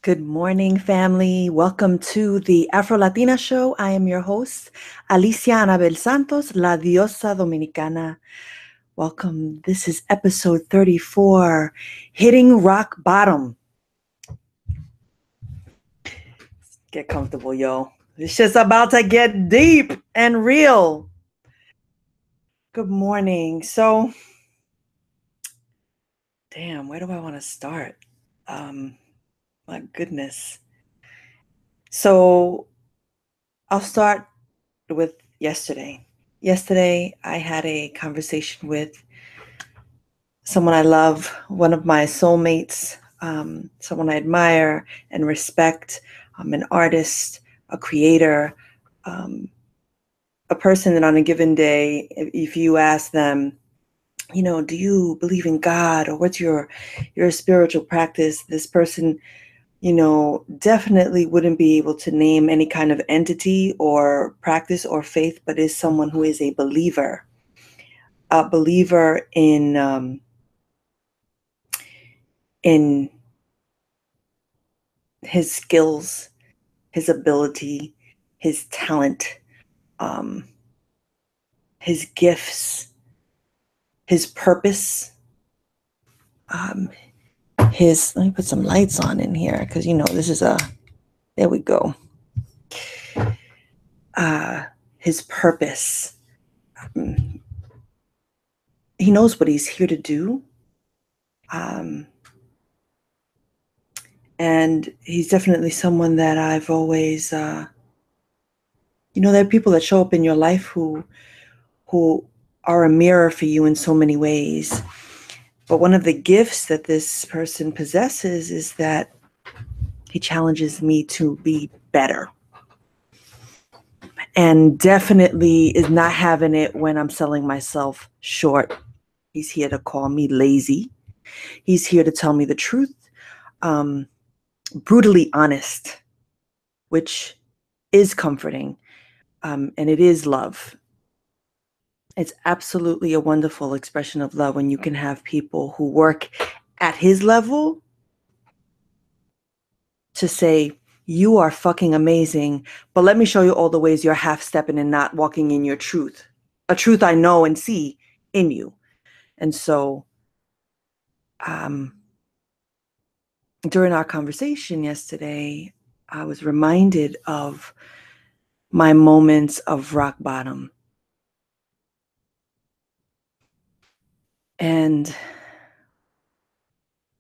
Good morning, family. Welcome to the Afrolatina show. I am your host, Alicia Anabel Santos, La Diosa Dominicana. Welcome. This is episode 34, Hitting Rock Bottom. Get comfortable, yo. It's just about to get deep and real. Good morning. So, damn, where do I want to start? My goodness. So, I'll start with yesterday. Yesterday, I had a conversation with someone I love, one of my soulmates, someone I admire and respect, an artist, a creator, a person that on a given day, if you ask them, do you believe in God or what's your spiritual practice? This person, definitely wouldn't be able to name any kind of entity or practice or faith, but is someone who is a believer in his skills, his ability, his talent, his gifts, his purpose, let me put some lights on in here because, this is there we go. His purpose. He knows what he's here to do. And he's definitely someone that I've always, there are people that show up in your life who are a mirror for you in so many ways. But one of the gifts that this person possesses is that he challenges me to be better. And definitely is not having it when I'm selling myself short. He's here to call me lazy. He's here to tell me the truth. Brutally honest, which is comforting. And it is love. It's absolutely a wonderful expression of love when you can have people who work at his level to say, you are fucking amazing, but let me show you all the ways you're half-stepping and not walking in your truth, a truth I know and see in you. And so during our conversation yesterday, I was reminded of my moments of rock bottom. And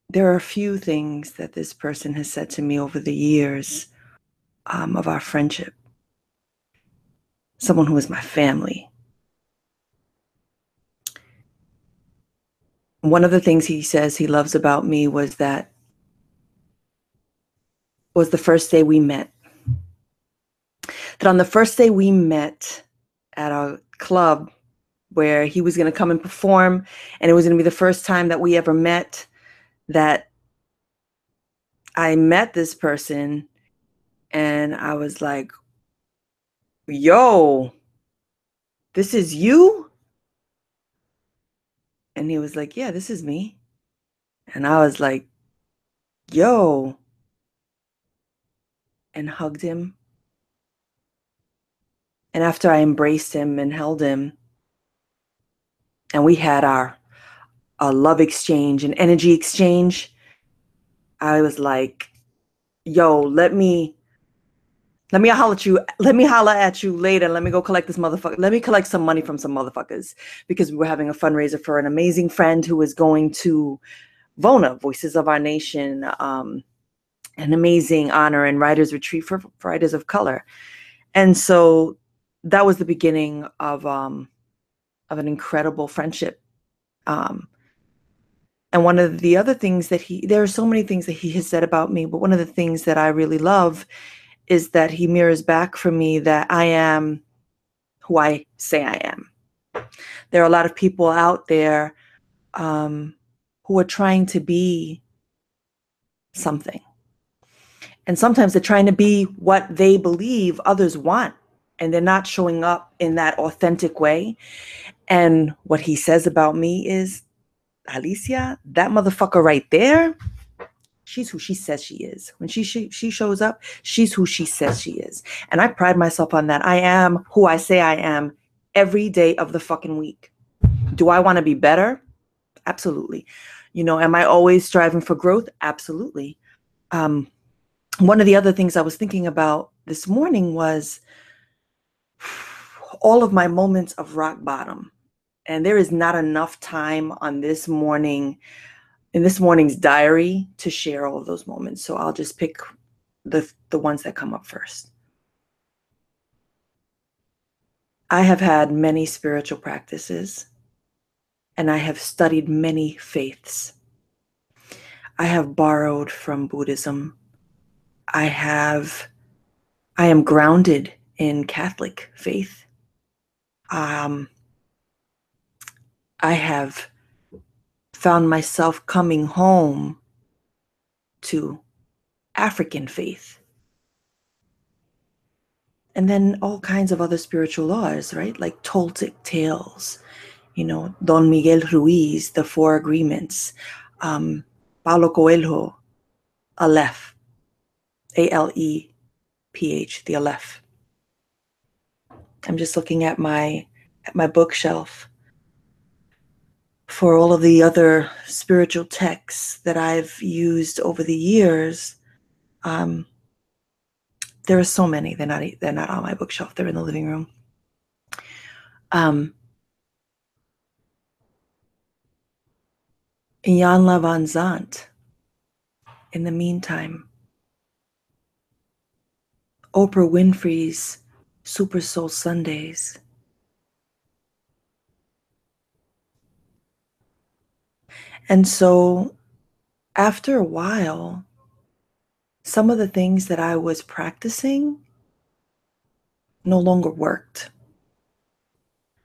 there are a few things that this person has said to me over the years of our friendship. Someone who is my family. One of the things he says he loves about me was the first day we met. That on the first day we met at a club where he was going to come and perform, and it was going to be the first time that we ever met, that I met this person and I was like, yo, this is you? And he was like, yeah, this is me. And I was like, yo, and hugged him. And after I embraced him and held him, and we had our love exchange and energy exchange, I was like, yo, let me holler at you. Let me holler at you later. Let me go collect this motherfucker. Let me collect some money from some motherfuckers, because we were having a fundraiser for an amazing friend who was going to VONA, Voices of Our Nation, an amazing honor and writers retreat for writers of color. And so that was the beginning of an incredible friendship. And one of the other things that there are so many things that he has said about me, but one of the things that I really love is that he mirrors back for me that I am who I say I am. There are a lot of people out there who are trying to be something. And sometimes they're trying to be what they believe others want, and they're not showing up in that authentic way. And what he says about me is, Alicia, that motherfucker right there, She's who she says she is. When she shows up, she's who she says she is. And I pride myself on that. I am who I say I am every day of the fucking week. Do I want to be better? Absolutely. You know, am I always striving for growth? Absolutely. One of the other things I was thinking about this morning was all of my moments of rock bottom. And there is not enough time on this morning, in this morning's diary, to share all of those moments. So I'll just pick the ones that come up first. I have had many spiritual practices, and I have studied many faiths. I have borrowed from Buddhism. I am grounded in Catholic faith. I have found myself coming home to African faith. And then all kinds of other spiritual laws, right? Like Toltec tales, you know, Don Miguel Ruiz, the Four Agreements, Paulo Coelho, Aleph, Aleph, the Aleph. I'm just looking at my bookshelf for all of the other spiritual texts that I've used over the years. There are so many. They're not on my bookshelf. They're in the living room. Jan van Zandt, In the Meantime. Oprah Winfrey's Super Soul Sundays. And so after a while, some of the things that I was practicing no longer worked.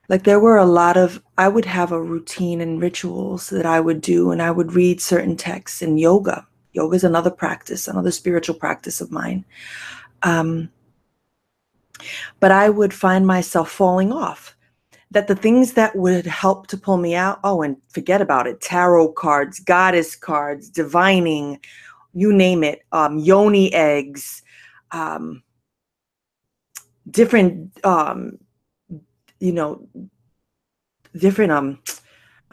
Like there were a lot of, I would have a routine and rituals that I would do, and I would read certain texts in yoga. Yoga is another practice, another spiritual practice of mine. But I would find myself falling off. That the things that would help to pull me out, oh, and forget about it, tarot cards, goddess cards, divining, you name it, yoni eggs, different, you know, different, I'm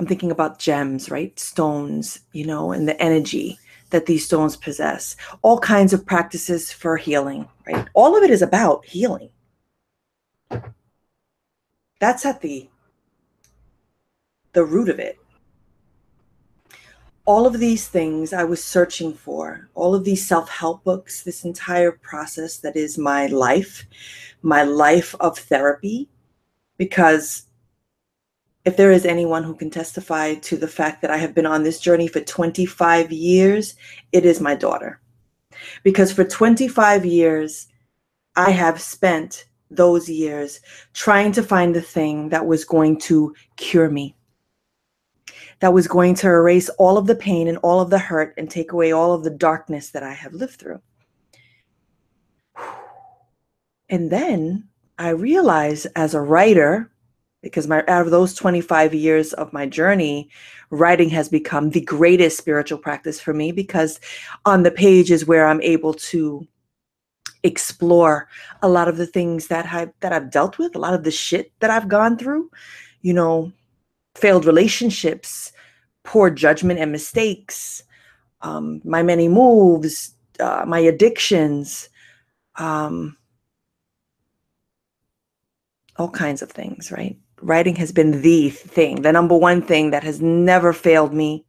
thinking about gems, right? Stones, you know, and the energy that these stones possess. All kinds of practices for healing, right? All of it is about healing. That's at the root of it. All of these things I was searching for, all of these self-help books, this entire process that is my life of therapy, because if there is anyone who can testify to the fact that I have been on this journey for 25 years, it is my daughter. Because for 25 years, I have spent those years trying to find the thing that was going to cure me, that was going to erase all of the pain and all of the hurt and take away all of the darkness that I have lived through. And then I realized as a writer, because out of those 25 years of my journey, writing has become the greatest spiritual practice for me, because on the page is where I'm able to explore a lot of the things that I've dealt with, a lot of the shit that I've gone through, you know, failed relationships, poor judgment and mistakes, my many moves, my addictions, all kinds of things, right? Writing has been the thing, the number one thing that has never failed me,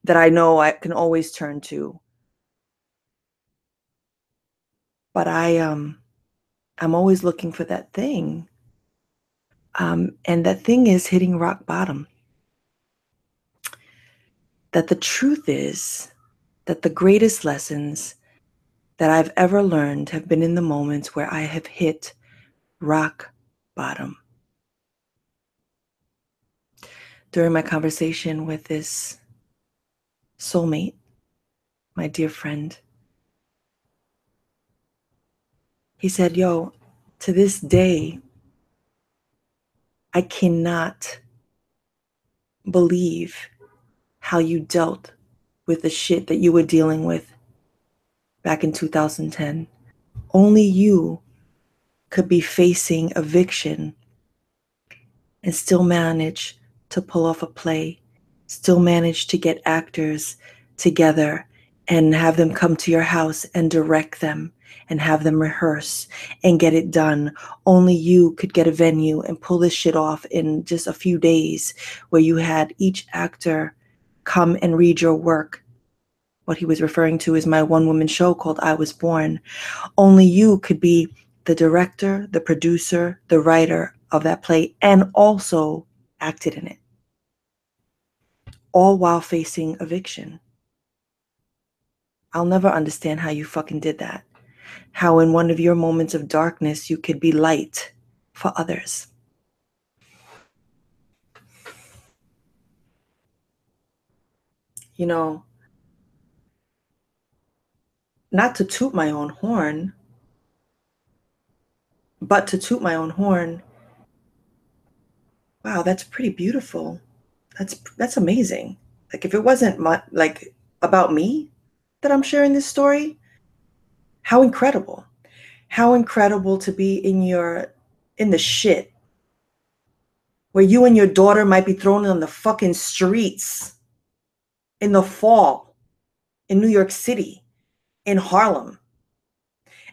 that I know I can always turn to. But I'm always looking for that thing. And that thing is hitting rock bottom. That the truth is that the greatest lessons that I've ever learned have been in the moments where I have hit rock bottom. During my conversation with this soulmate, my dear friend, he said, yo, to this day, I cannot believe how you dealt with the shit that you were dealing with back in 2010. Only you could be facing eviction and still manage to pull off a play, still manage to get actors together and have them come to your house and direct them and have them rehearse and get it done. Only you could get a venue and pull this shit off in just a few days, where you had each actor come and read your work. What he was referring to is my one-woman show called I Was Born. Only you could be the director, the producer, the writer of that play, and also acted in it, all while facing eviction. I'll never understand how you fucking did that. How in one of your moments of darkness, you could be light for others. You know, not to toot my own horn, but to toot my own horn. Wow, that's pretty beautiful. That's amazing. Like, if it wasn't about me that I'm sharing this story, how incredible. How incredible to be in the shit where you and your daughter might be thrown on the fucking streets in the fall in New York City, in Harlem,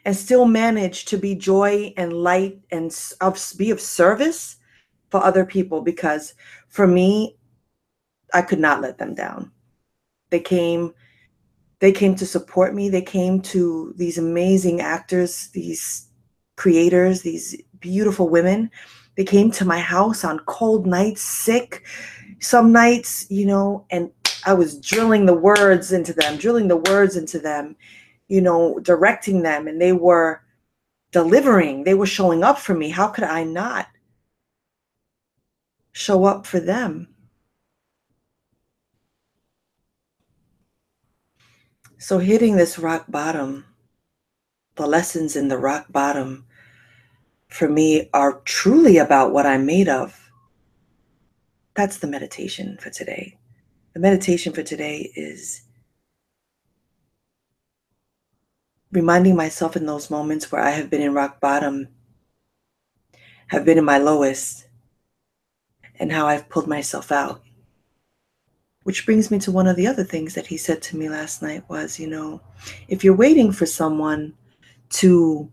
and still manage to be joy and light and be of service for other people. Because for me, I could not let them down. They came to support me. They came to these amazing actors, these creators, these beautiful women. They came to my house on cold nights, sick, some nights, and I was drilling the words into them, directing them, and they were delivering. They were showing up for me. How could I not show up for them? So hitting this rock bottom, the lessons in the rock bottom for me are truly about what I'm made of. That's the meditation for today. The meditation for today is reminding myself in those moments where I have been in rock bottom, have been in my lowest, and how I've pulled myself out. Which brings me to one of the other things that he said to me last night was, if you're waiting for someone to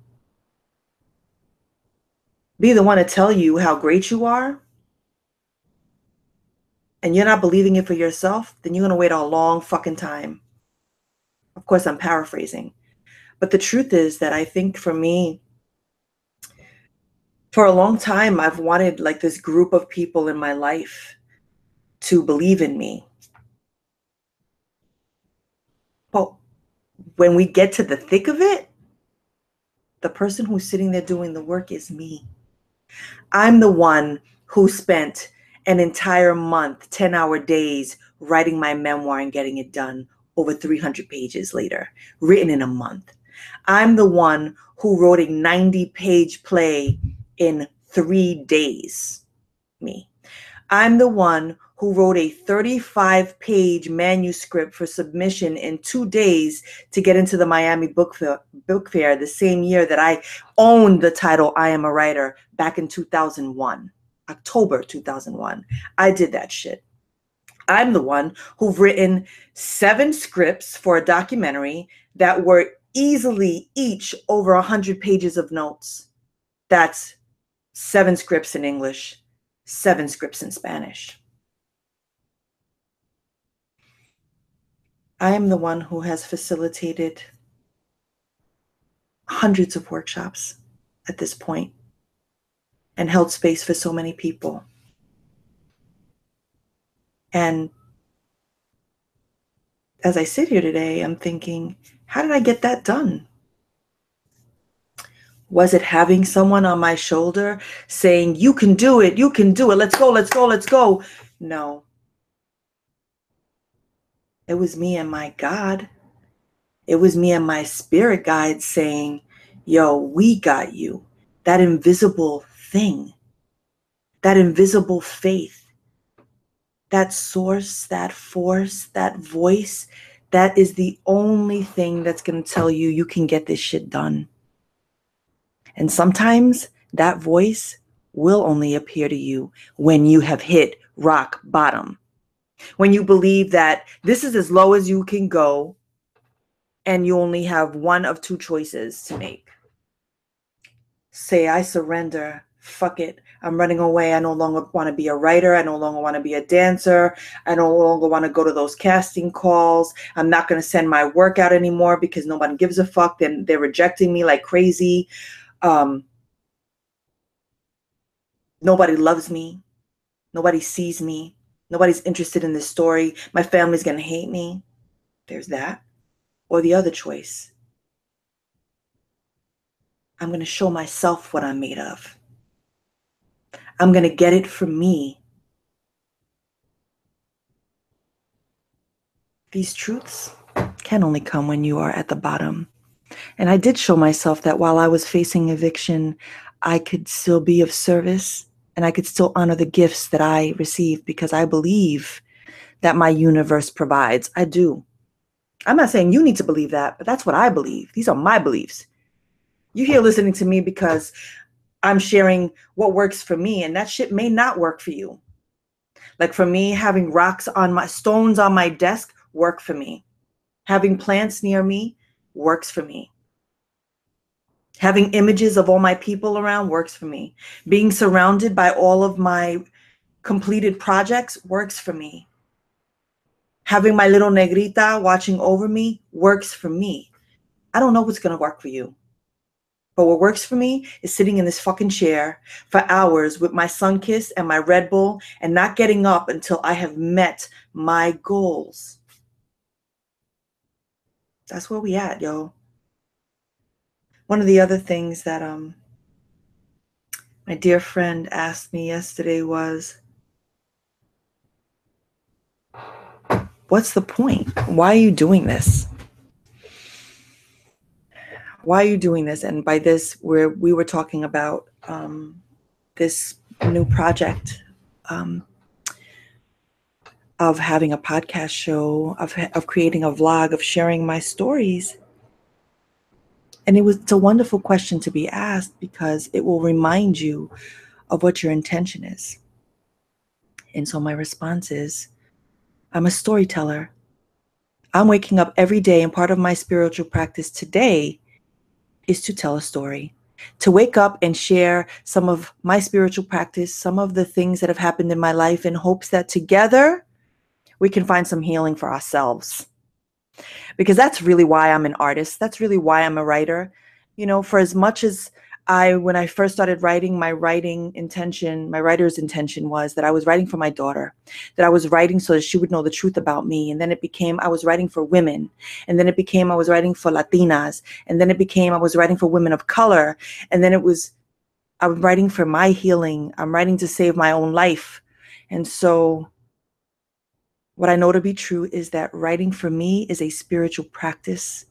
be the one to tell you how great you are, and you're not believing it for yourself, then you're going to wait a long fucking time. Of course, I'm paraphrasing. But the truth is that I think for me, for a long time, I've wanted like this group of people in my life to believe in me. But when we get to the thick of it, the person who's sitting there doing the work is me. I'm the one who spent an entire month, 10-hour days, writing my memoir and getting it done over 300 pages later, written in a month. I'm the one who wrote a 90-page play in 3 days. Me. I'm the one who wrote a 35-page manuscript for submission in 2 days to get into the Miami Book Fair the same year that I owned the title I Am a Writer back in 2001, October 2001. I did that shit. I'm the one who've written 7 scripts for a documentary that were easily each over 100 pages of notes. That's 7 scripts in English, 7 scripts in Spanish. I am the one who has facilitated hundreds of workshops at this point and held space for so many people. And as I sit here today, I'm thinking, how did I get that done? Was it having someone on my shoulder saying, you can do it, let's go, let's go, let's go? No. It was me and my God. It was me and my spirit guide saying, yo, we got you. That invisible thing, that invisible faith, that source, that force, that voice That is the only thing that's going to tell you you can get this shit done. And sometimes that voice will only appear to you when you have hit rock bottom. When you believe that this is as low as you can go and you only have one of two choices to make. Say, I surrender. Fuck it. I'm running away. I no longer want to be a writer. I no longer want to be a dancer. I no longer want to go to those casting calls. I'm not going to send my work out anymore because nobody gives a fuck. Then they're rejecting me like crazy. Nobody loves me. Nobody sees me. Nobody's interested in this story. My family's going to hate me. There's that. Or the other choice. I'm going to show myself what I'm made of. I'm going to get it from me. These truths can only come when you are at the bottom. And I did show myself that while I was facing eviction, I could still be of service and I could still honor the gifts that I received because I believe that my universe provides. I do. I'm not saying you need to believe that, but that's what I believe. These are my beliefs. You're here listening to me because I'm sharing what works for me, and that shit may not work for you. Like for me, having stones on my desk work for me. Having plants near me works for me. Having images of all my people around works for me. Being surrounded by all of my completed projects works for me. Having my little negrita watching over me works for me. I don't know what's going to work for you. But what works for me is sitting in this fucking chair for hours with my sun-kissed and my Red Bull and not getting up until I have met my goals. That's where we at, yo. One of the other things that my dear friend asked me yesterday was, what's the point? Why are you doing this? Why are you doing this? And by this, we were talking about this new project of having a podcast show, of creating a vlog, of sharing my stories. And it's a wonderful question to be asked because it will remind you of what your intention is. And so my response is, I'm a storyteller. I'm waking up every day, and part of my spiritual practice today is to tell a story, to wake up and share some of my spiritual practice, some of the things that have happened in my life in hopes that together we can find some healing for ourselves. Because that's really why I'm an artist. That's really why I'm a writer. You know, for as much as when I first started writing, my writer's intention was that I was writing for my daughter, that I was writing so that she would know the truth about me. And then it became, I was writing for women. And then it became, I was writing for Latinas. And then it became, I was writing for women of color. And then I'm writing for my healing. I'm writing to save my own life. And so what I know to be true is that writing for me is a spiritual practice.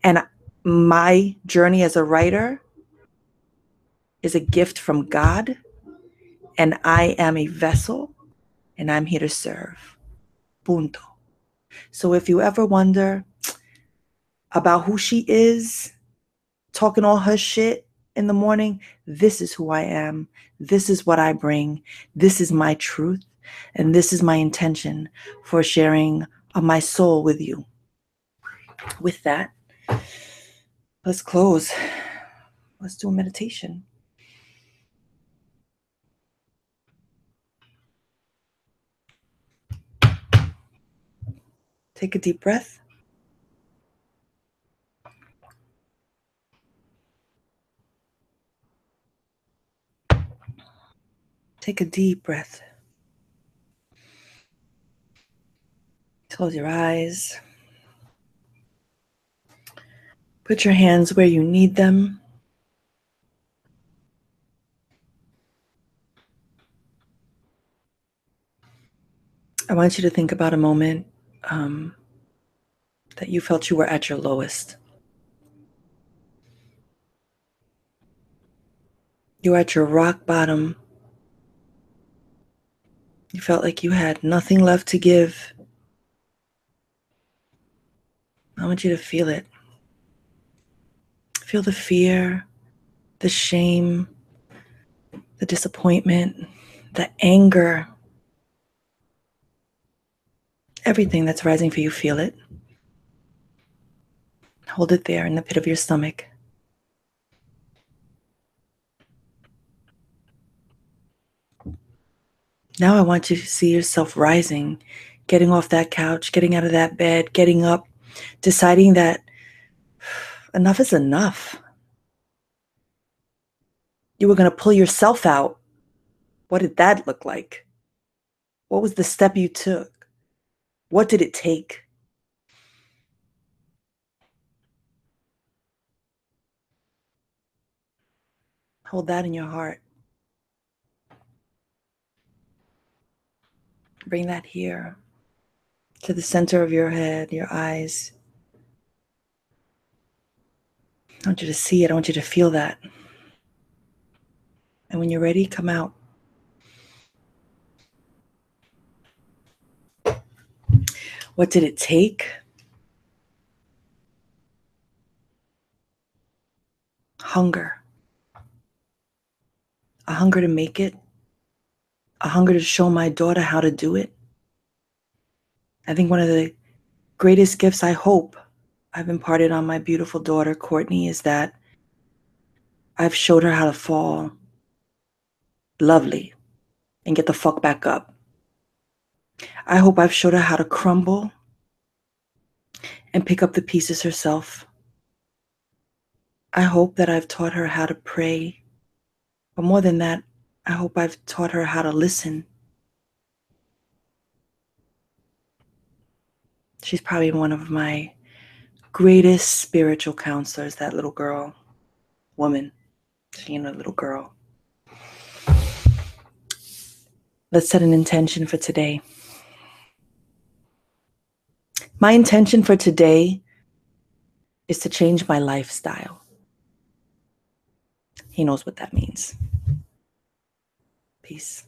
And my journey as a writer is a gift from God, and I am a vessel, and I'm here to serve. Punto. So if you ever wonder about who she is, talking all her shit in the morning, this is who I am. This is what I bring. This is my truth, and this is my intention for sharing my soul with you. With that, let's close. Let's do a meditation. Take a deep breath. Take a deep breath. Close your eyes. Put your hands where you need them. I want you to think about a moment that you felt you were at your lowest. You were at your rock bottom. You felt like you had nothing left to give. I want you to feel it. Feel the fear, the shame, the disappointment, the anger, everything that's rising for you, feel it. Hold it there in the pit of your stomach. Now I want you to see yourself rising, getting off that couch, getting out of that bed, getting up, deciding that enough is enough. You were going to pull yourself out. What did that look like? What was the step you took? What did it take? Hold that in your heart. Bring that here to the center of your head, your eyes. I want you to see it. I want you to feel that. And when you're ready, come out. What did it take? Hunger. A hunger to make it. A hunger to show my daughter how to do it. I think one of the greatest gifts I hope I've imparted on my beautiful daughter, Courtney, is that I've showed her how to fall lovely and get the fuck back up. I hope I've showed her how to crumble and pick up the pieces herself. I hope that I've taught her how to pray. But more than that, I hope I've taught her how to listen. She's probably one of my greatest spiritual counselors, that little girl, woman, she ain't a little girl. Let's set an intention for today. My intention for today is to change my lifestyle. He knows what that means. Peace.